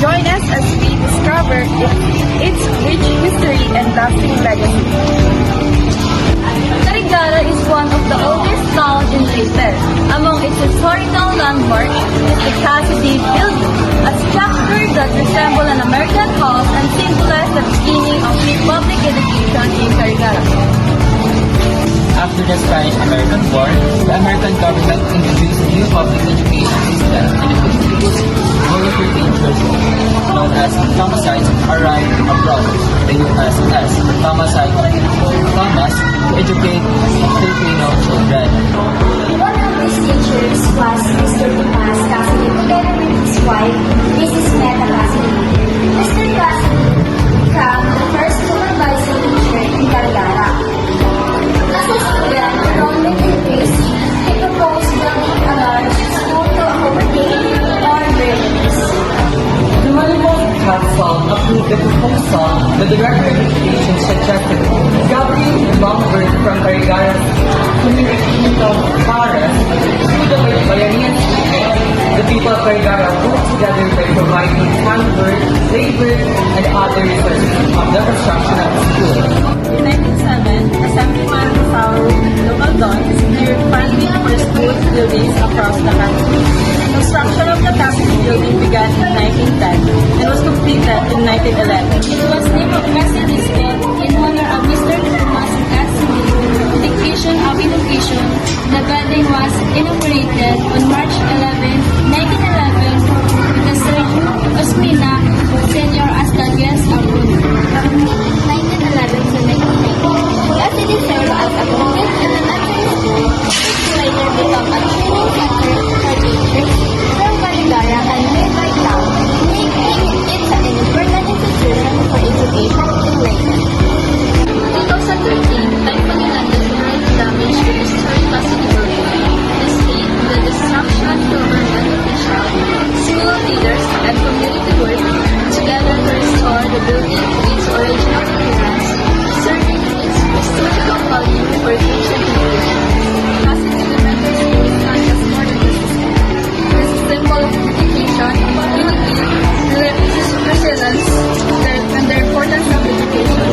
Join us as we discover its rich history and lasting legacy. Carigara is one of the oldest towns in Leyte. Among its historical landmarks is the Cassidy Building, a structure that resembles an American house and symbolizes the beginning of public education in Carigara. After the Spanish-American War, the American government introduced a new public education system in the Philippines. More 13 years old, known as Thomasites, arrived abroad, the USS Thomasite Thomas, to educate Filipino children. One of these teachers was Mr. Tomas Cassidy together with his wife, Mrs. Meta Cassidy. Mr. Cassidy became the first supervising teacher in Carigara. As a student enrollment increased, he proposed building a large school to accommodate more learners. The Manila Council approved the proposal. The Director of Education suggested Gabriel Longberg from Carigara's community of Paras through the Bayanihan Student. The people of Carigara worked together by providing handwork, labor, and other resources of the construction of the school. In 1907, Assemblyman Rosauro Lumaldon secured funding for school buildings across the country. Construction of the Cassidy Building began in 1910 and was completed in 1911. It was named of Cassidy School in honor of Mr. Thomas Cassidy, dedication of education. The building was inaugurated on March 11, 1911 with the Sir Ospina Sr. as the guest of honor. 1911 to 1920, Cassidy served as a public elementary school, which later became a training center for teachers from Carigara and nearby town, making it an important institution for education in Leyte. 2013, Typhoon Inandus already damaged the historic Cassidy Building. The state, the destruction, government officials, school leaders, and community work together to restore the building to its original appearance, serving its historical value for future generations. Cassidy Elementary School is not just more than a system. It is a symbol of dedication, unity, resilience, and the importance of education.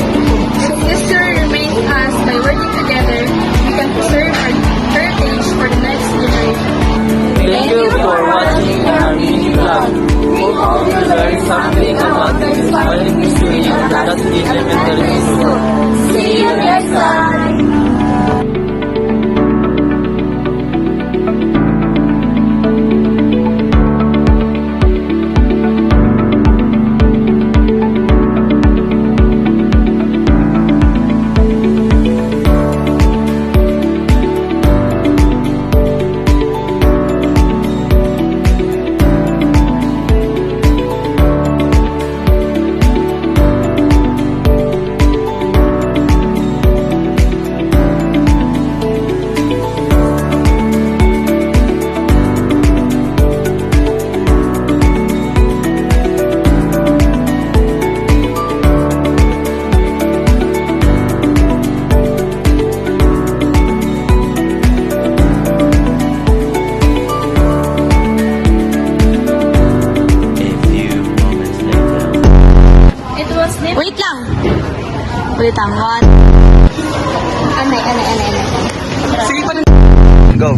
Its history remains us by working together, we can preserve our heritage for the next generation. Thank you for watching our mini vlog. We hope you learned something about the inspiring history of Cassidy Elementary School. See you next time! Wait lang, one. Anay. Sige pa rin. Go.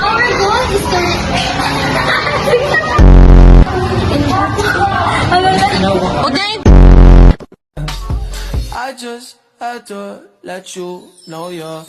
Our goal is to Okay. I just had to let you know you're